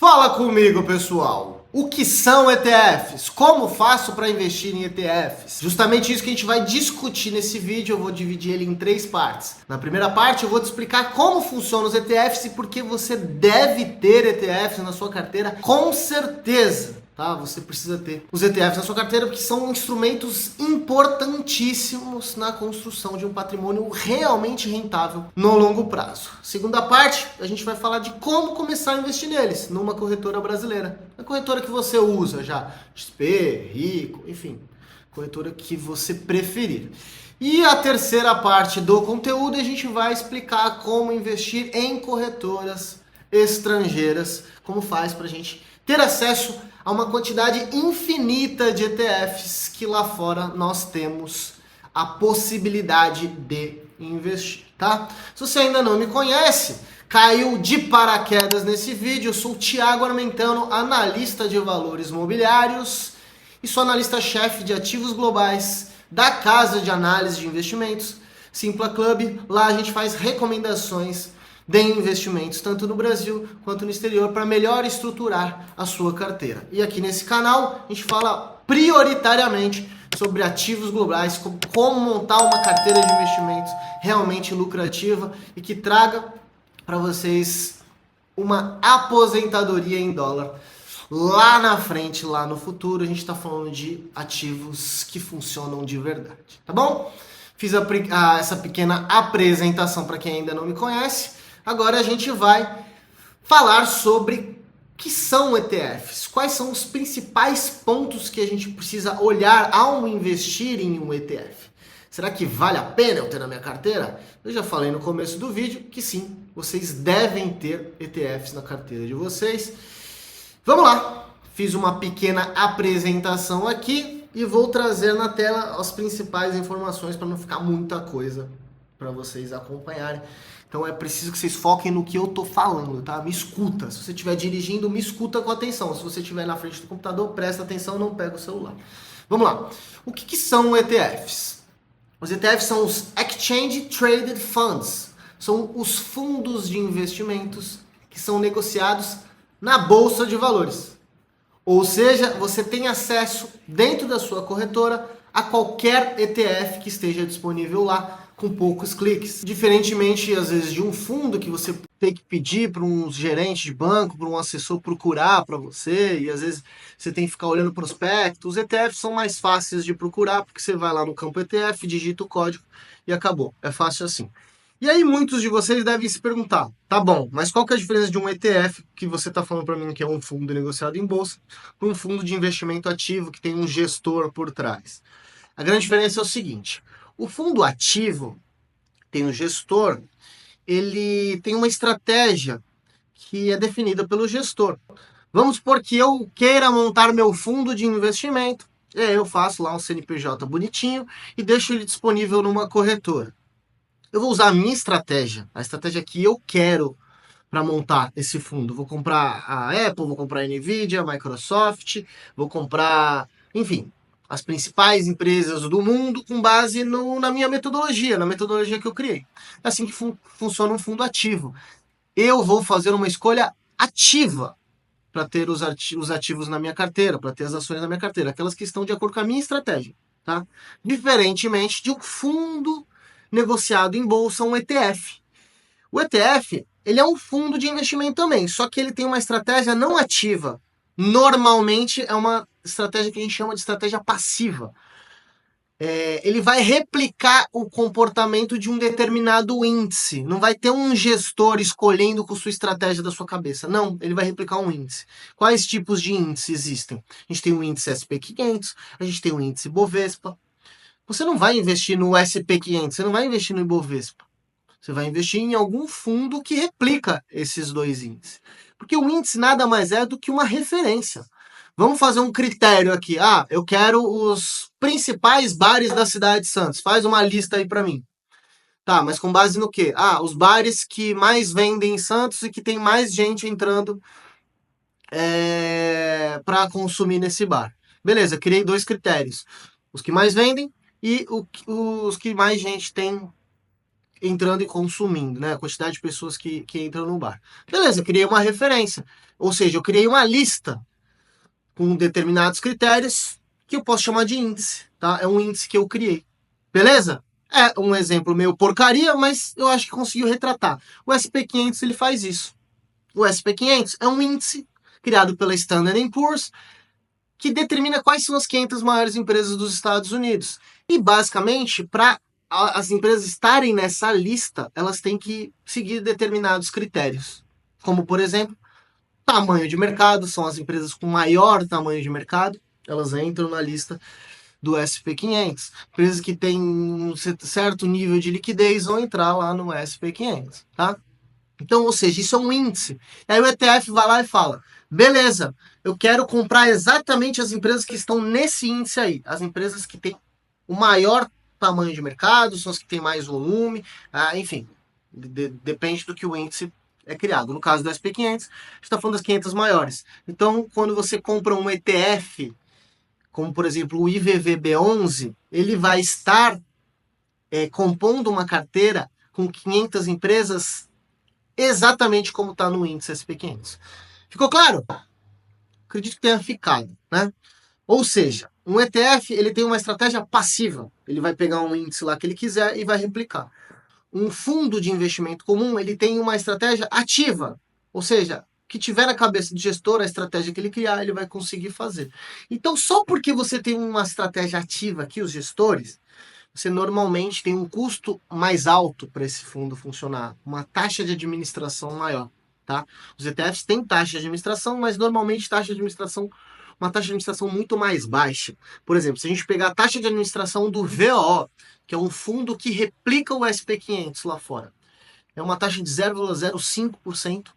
Fala comigo, pessoal! O que são ETFs? Como faço para investir em ETFs? Justamente isso que a gente vai discutir nesse vídeo. Eu vou dividir ele em 3 partes. Na primeira parte eu vou te explicar como funcionam os ETFs e por que você deve ter ETFs na sua carteira com certeza. Tá? Você precisa ter os ETFs na sua carteira porque são instrumentos importantíssimos na construção de um patrimônio realmente rentável no longo prazo. Segunda parte, a gente vai falar de como começar a investir neles numa corretora brasileira. A corretora que você usa já, XP, Rico, enfim, corretora que você preferir. E a terceira parte do conteúdo a gente vai explicar como investir em corretoras estrangeiras, como faz para a gente ter acesso a uma quantidade infinita de ETFs que lá fora nós temos a possibilidade de investir, tá? Se você ainda não me conhece, caiu de paraquedas nesse vídeo, eu sou o Thiago Armentano, analista de valores mobiliários e sou analista-chefe de ativos globais da casa de análise de investimentos, Simpla Club. Lá a gente faz recomendações de investimentos, tanto no Brasil quanto no exterior, para melhor estruturar a sua carteira. E aqui nesse canal, a gente fala prioritariamente sobre ativos globais, como montar uma carteira de investimentos realmente lucrativa e que traga para vocês uma aposentadoria em dólar. Lá na frente, lá no futuro, a gente está falando de ativos que funcionam de verdade, tá bom? Fiz essa pequena apresentação para quem ainda não me conhece. Agora a gente vai falar sobre o que são ETFs, quais são os principais pontos que a gente precisa olhar ao investir em um ETF. Será que vale a pena eu ter na minha carteira? Eu já falei no começo do vídeo que sim, vocês devem ter ETFs na carteira de vocês. Vamos lá, fiz uma pequena apresentação aqui e vou trazer na tela as principais informações para não ficar muita coisa para vocês acompanharem. Então é preciso que vocês foquem no que eu tô falando, tá? Me escuta. Se você estiver dirigindo, me escuta com atenção. Se você estiver na frente do computador, presta atenção, não pega o celular. Vamos lá. O que são ETFs? Os ETFs são os Exchange Traded Funds. São os fundos de investimentos que são negociados na Bolsa de Valores. Ou seja, você tem acesso dentro da sua corretora a qualquer ETF que esteja disponível lá, com poucos cliques. Diferentemente, às vezes, de um fundo que você tem que pedir para um gerente de banco, para um assessor procurar para você, e às vezes você tem que ficar olhando prospecto. Os ETFs são mais fáceis de procurar, porque você vai lá no campo ETF, digita o código e acabou. É fácil assim. E aí muitos de vocês devem se perguntar, tá bom, mas qual que é a diferença de um ETF, que você está falando para mim que é um fundo negociado em bolsa, para um fundo de investimento ativo que tem um gestor por trás? A grande diferença é o seguinte: o fundo ativo tem um gestor, ele tem uma estratégia que é definida pelo gestor. Vamos supor que eu queira montar meu fundo de investimento, e aí eu faço lá um CNPJ bonitinho e deixo ele disponível numa corretora. Eu vou usar a minha estratégia, a estratégia que eu quero para montar esse fundo. Vou comprar a Apple, vou comprar a Nvidia, a Microsoft, vou comprar, enfim, as principais empresas do mundo com base na minha metodologia, na metodologia que eu criei. É assim que funciona um fundo ativo. Eu vou fazer uma escolha ativa para ter os ativos na minha carteira, para ter as ações na minha carteira, aquelas que estão de acordo com a minha estratégia, tá? Diferentemente de um fundo negociado em bolsa, um ETF. O ETF, ele é um fundo de investimento também, só que ele tem uma estratégia não ativa. Normalmente é uma estratégia que a gente chama de estratégia passiva. Ele vai replicar o comportamento de um determinado índice. Não vai ter um gestor escolhendo com sua estratégia da sua cabeça. Não, ele vai replicar um índice. Quais tipos de índices existem? A gente tem o índice SP500, a gente tem o índice Bovespa. Você não vai investir no SP500, você não vai investir no Ibovespa. Você vai investir em algum fundo que replica esses dois índices. Porque o índice nada mais é do que uma referência. Vamos fazer um critério aqui. Eu quero os principais bares da cidade de Santos. Faz uma lista aí para mim. Tá, mas com base no quê? Os bares que mais vendem em Santos e que tem mais gente entrando para consumir nesse bar. Beleza, criei 2 critérios. Os que mais vendem e os que mais gente tem entrando e consumindo, né? A quantidade de pessoas que entram no bar. Beleza, eu criei uma referência. Ou seja, eu criei uma lista com determinados critérios que eu posso chamar de índice, tá? É um índice que eu criei. Beleza? É um exemplo meio porcaria, mas eu acho que conseguiu retratar. O SP500 ele faz isso. O SP500 é um índice criado pela Standard Poor's que determina quais são as 500 maiores empresas dos Estados Unidos. E basicamente, para as empresas estarem nessa lista, elas têm que seguir determinados critérios. Como, por exemplo, tamanho de mercado, são as empresas com maior tamanho de mercado, elas entram na lista do SP500. Empresas que têm um certo nível de liquidez vão entrar lá no SP500, tá? Então, ou seja, isso é um índice. E aí o ETF vai lá e fala, beleza, eu quero comprar exatamente as empresas que estão nesse índice aí. As empresas que têm o maior tamanho de mercado, são as que têm mais volume, enfim, depende do que o índice é criado. No caso do SP500, a gente está falando das 500 maiores. Então, quando você compra um ETF, como por exemplo o IVVB11, ele vai estar compondo uma carteira com 500 empresas exatamente como está no índice SP500. Ficou claro? Acredito que tenha ficado, né? Ou seja, um ETF ele tem uma estratégia passiva. Ele vai pegar um índice lá que ele quiser e vai replicar. Um fundo de investimento comum ele tem uma estratégia ativa. Ou seja, que tiver na cabeça do gestor a estratégia que ele criar, ele vai conseguir fazer. Então, só porque você tem uma estratégia ativa aqui, os gestores, você normalmente tem um custo mais alto para esse fundo funcionar, uma taxa de administração maior, tá? Os ETFs têm taxa de administração, mas normalmente uma taxa de administração muito mais baixa. Por exemplo, se a gente pegar a taxa de administração do VO, que é um fundo que replica o SP500 lá fora, é uma taxa de 0,05%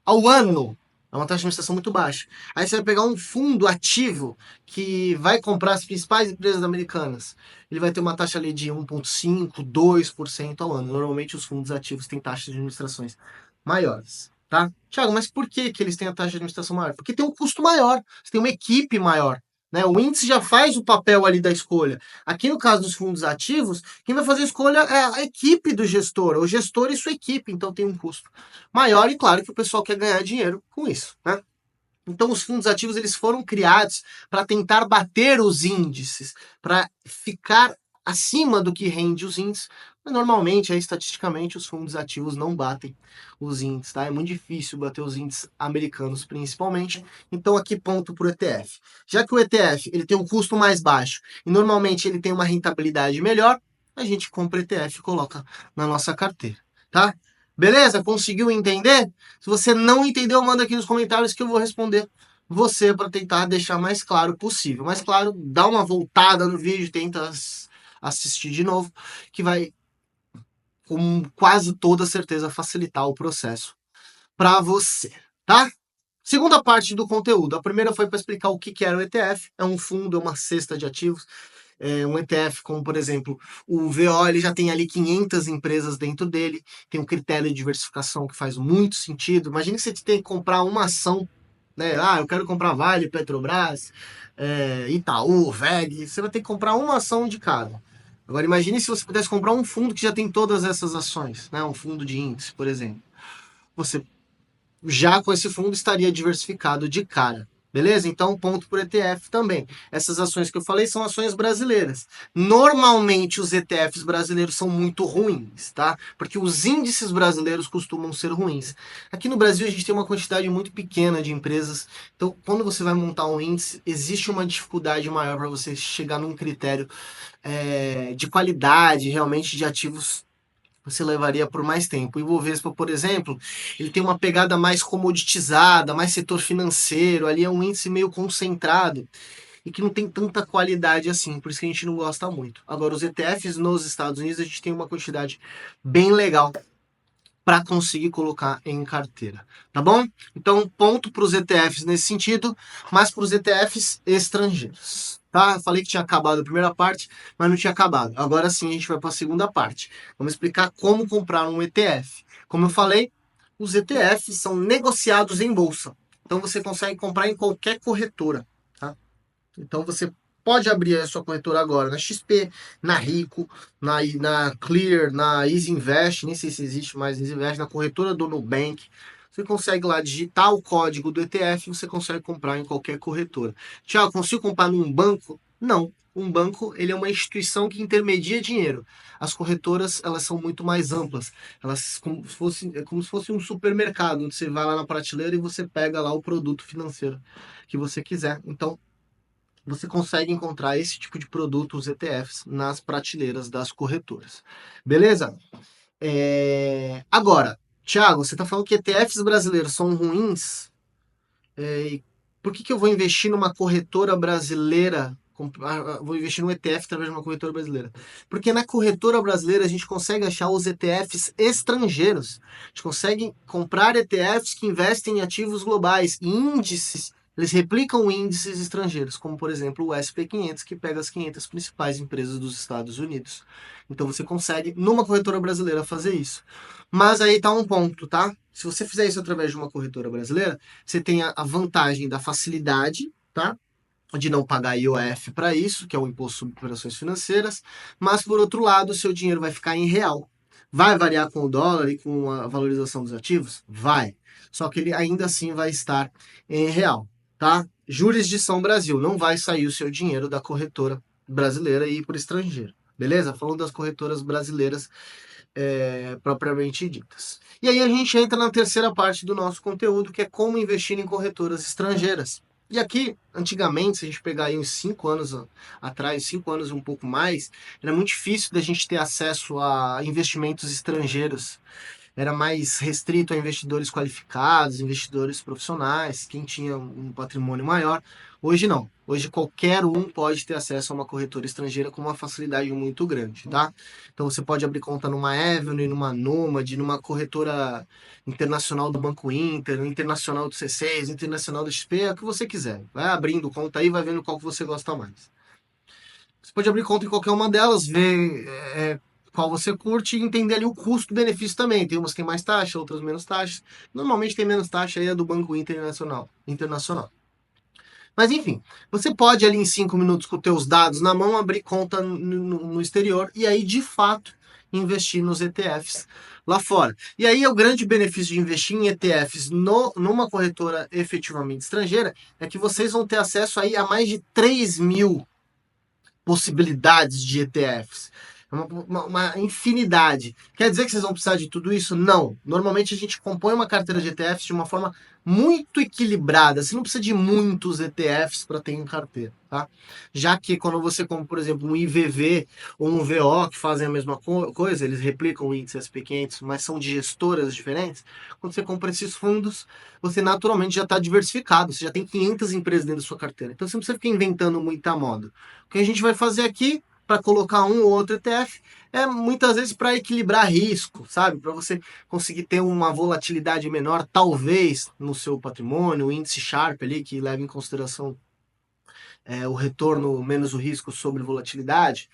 ao ano. É uma taxa de administração muito baixa. Aí você vai pegar um fundo ativo que vai comprar as principais empresas americanas. Ele vai ter uma taxa ali de 1,5%, 2% ao ano. Normalmente os fundos ativos têm taxas de administrações maiores, tá? Tiago, mas por que eles têm a taxa de administração maior? Porque tem um custo maior, você tem uma equipe maior. Né? O índice já faz o papel ali da escolha. Aqui no caso dos fundos ativos, quem vai fazer a escolha é a equipe do gestor, o gestor e sua equipe, então tem um custo maior e claro que o pessoal quer ganhar dinheiro com isso, né? Então os fundos ativos eles foram criados para tentar bater os índices, para ficar acima do que rende os índices, mas normalmente, estatisticamente, os fundos ativos não batem os índices, tá? É muito difícil bater os índices americanos, principalmente. Então aqui ponto para o ETF. Já que o ETF ele tem um custo mais baixo e normalmente ele tem uma rentabilidade melhor, a gente compra ETF e coloca na nossa carteira, tá? Beleza? Conseguiu entender? Se você não entendeu, manda aqui nos comentários que eu vou responder você para tentar deixar mais claro possível. Mas claro, dá uma voltada no vídeo, tenta assistir de novo, que vai com quase toda certeza facilitar o processo para você, tá? Segunda parte do conteúdo. A primeira foi para explicar o que era o ETF. É um fundo, é uma cesta de ativos. Um ETF, como por exemplo o VO, ele já tem ali 500 empresas dentro dele, tem um critério de diversificação que faz muito sentido. Imagina que você tem que comprar uma ação, né? Eu quero comprar Vale, Petrobras, Itaú, VEG, você vai ter que comprar uma ação de cada. Agora imagine se você pudesse comprar um fundo que já tem todas essas ações, né? Um fundo de índice, por exemplo. Você já com esse fundo estaria diversificado de cara. Beleza? Então, ponto para o ETF também. Essas ações que eu falei são ações brasileiras. Normalmente, os ETFs brasileiros são muito ruins, tá? Porque os índices brasileiros costumam ser ruins. Aqui no Brasil, a gente tem uma quantidade muito pequena de empresas. Então, quando você vai montar um índice, existe uma dificuldade maior para você chegar num critério de qualidade, realmente, de ativos você levaria por mais tempo. O Ibovespa, por exemplo, ele tem uma pegada mais comoditizada, mais setor financeiro, ali é um índice meio concentrado e que não tem tanta qualidade assim, por isso que a gente não gosta muito. Agora, os ETFs nos Estados Unidos, a gente tem uma quantidade bem legal para conseguir colocar em carteira, tá bom? Então, ponto para os ETFs nesse sentido, mas para os ETFs estrangeiros. Tá? Falei que tinha acabado a primeira parte, mas não tinha acabado. Agora sim a gente vai para a segunda parte. Vamos explicar como comprar um ETF. Como eu falei, os ETFs são negociados em bolsa. Então você consegue comprar em qualquer corretora. Tá? Então você pode abrir a sua corretora agora na XP, na Rico, na Clear, na Easy Invest, nem sei se existe mais Easy Invest, na corretora do Nubank. Você consegue lá digitar o código do ETF e você consegue comprar em qualquer corretora. Tiago, consigo comprar num banco? Não. Um banco, ele é uma instituição que intermedia dinheiro. As corretoras, elas são muito mais amplas. Elas como se fosse um supermercado, onde você vai lá na prateleira e você pega lá o produto financeiro que você quiser. Então, você consegue encontrar esse tipo de produto, os ETFs, nas prateleiras das corretoras. Beleza? Agora, Thiago, você está falando que ETFs brasileiros são ruins? Por que eu vou investir numa corretora brasileira? Vou investir num ETF através de uma corretora brasileira. Porque na corretora brasileira a gente consegue achar os ETFs estrangeiros. A gente consegue comprar ETFs que investem em ativos globais, índices. Eles replicam índices estrangeiros, como por exemplo o SP500, que pega as 500 principais empresas dos Estados Unidos. Então você consegue, numa corretora brasileira, fazer isso. Mas aí tá um ponto, tá? Se você fizer isso através de uma corretora brasileira, você tem a vantagem da facilidade, tá? De não pagar IOF para isso, que é o Imposto sobre Operações Financeiras, mas por outro lado, o seu dinheiro vai ficar em real. Vai variar com o dólar e com a valorização dos ativos? Vai. Só que ele ainda assim vai estar em real, tá? Jurisdição Brasil, não vai sair o seu dinheiro da corretora brasileira e ir para o estrangeiro. Beleza? Falando das corretoras brasileiras propriamente ditas. E aí a gente entra na terceira parte do nosso conteúdo, que é como investir em corretoras estrangeiras. E aqui, antigamente, se a gente pegar aí uns 5 anos atrás, 5 anos e um pouco mais, era muito difícil da gente ter acesso a investimentos estrangeiros. Era mais restrito a investidores qualificados, investidores profissionais, quem tinha um patrimônio maior. Hoje não. Hoje qualquer um pode ter acesso a uma corretora estrangeira com uma facilidade muito grande, tá? Então você pode abrir conta numa Avenue, numa Nomad, numa corretora internacional do Banco Inter, internacional do C6, internacional do XP, é o que você quiser. Vai abrindo conta aí, vai vendo qual que você gosta mais. Você pode abrir conta em qualquer uma delas, ver qual você curte e entender ali o custo-benefício também. Tem umas que tem mais taxa, outras menos taxas. Normalmente tem menos taxa aí é do Banco Internacional. Mas enfim, você pode ali em 5 minutos com os teus dados na mão abrir conta no exterior e aí de fato investir nos ETFs lá fora. E aí o grande benefício de investir em ETFs numa corretora efetivamente estrangeira é que vocês vão ter acesso aí a mais de 3.000 possibilidades de ETFs. É uma infinidade. Quer dizer que vocês vão precisar de tudo isso? Não. Normalmente a gente compõe uma carteira de ETFs de uma forma muito equilibrada. Você não precisa de muitos ETFs para ter em carteira, tá? Já que quando você compra, por exemplo, um IVV ou um VO, que fazem a mesma coisa, eles replicam o índice SP500, mas são de gestoras diferentes. Quando você compra esses fundos, você naturalmente já está diversificado. Você já tem 500 empresas dentro da sua carteira. Então você não precisa ficar inventando muita moda. O que a gente vai fazer aqui para colocar um ou outro ETF é muitas vezes para equilibrar risco, sabe? Para você conseguir ter uma volatilidade menor, talvez no seu patrimônio, o índice Sharpe ali que leva em consideração o retorno menos o risco sobre volatilidade.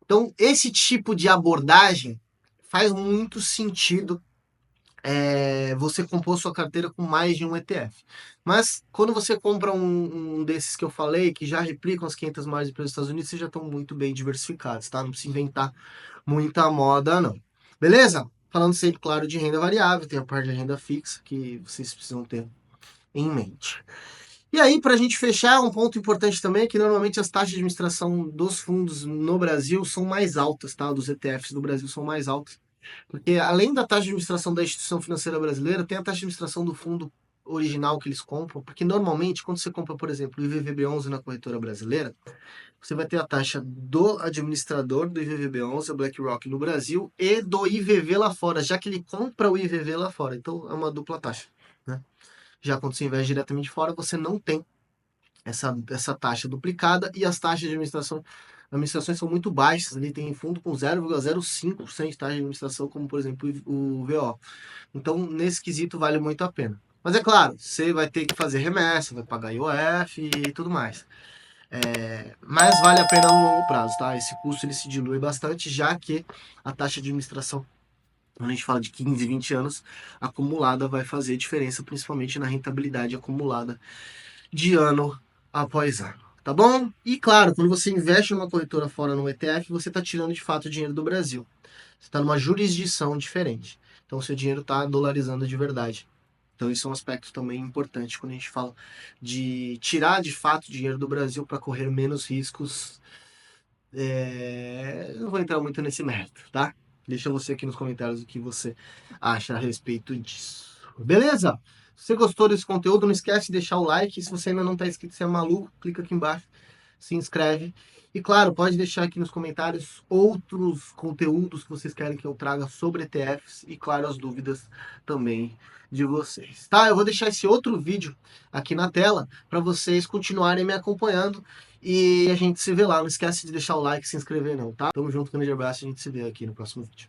Então, esse tipo de abordagem faz muito sentido você compor sua carteira com mais de um ETF. Mas quando você compra um desses que eu falei, que já replicam as 500 maiores empresas dos Estados Unidos, vocês já estão muito bem diversificados, tá? Não precisa inventar muita moda, não. Beleza? Falando sempre, claro, de renda variável, tem a parte de renda fixa que vocês precisam ter em mente. E aí, para a gente fechar, um ponto importante também é que normalmente as taxas de administração dos fundos no Brasil são mais altas, tá? Dos ETFs do Brasil são mais altas. Porque além da taxa de administração da instituição financeira brasileira, tem a taxa de administração do fundo original que eles compram, porque normalmente quando você compra, por exemplo, o IVVB11 na corretora brasileira, você vai ter a taxa do administrador do IVVB11, a BlackRock no Brasil, e do IVV lá fora, já que ele compra o IVV lá fora. Então é uma dupla taxa, né? Já quando você investe diretamente fora, você não tem essa taxa duplicada e as taxas de administrações são muito baixas. Ali tem fundo com 0,05% de taxa de administração, como por exemplo o VO. Então, nesse quesito, vale muito a pena. Mas é claro, você vai ter que fazer remessa, vai pagar IOF e tudo mais. Mas vale a pena no longo prazo, tá? Esse custo ele se dilui bastante, já que a taxa de administração, quando a gente fala de 15, 20 anos, acumulada vai fazer diferença, principalmente na rentabilidade acumulada de ano após ano. tá bom? E claro, quando você investe numa corretora fora no ETF, você está tirando de fato o dinheiro do Brasil. Você está numa jurisdição diferente. Então, o seu dinheiro está dolarizando de verdade. Então, isso é um aspecto também importante quando a gente fala de tirar de fato dinheiro do Brasil para correr menos riscos. Eu não vou entrar muito nesse mérito, tá? Deixa você aqui nos comentários o que você acha a respeito disso. Beleza? Se você gostou desse conteúdo, não esquece de deixar o like. Se você ainda não está inscrito, você é maluco, clica aqui embaixo, se inscreve. E claro, pode deixar aqui nos comentários outros conteúdos que vocês querem que eu traga sobre ETFs e, claro, as dúvidas também de vocês, tá? Eu vou deixar esse outro vídeo aqui na tela para vocês continuarem me acompanhando e a gente se vê lá. Não esquece de deixar o like e se inscrever não, tá? Tamo junto, grande abraço, a gente se vê aqui no próximo vídeo.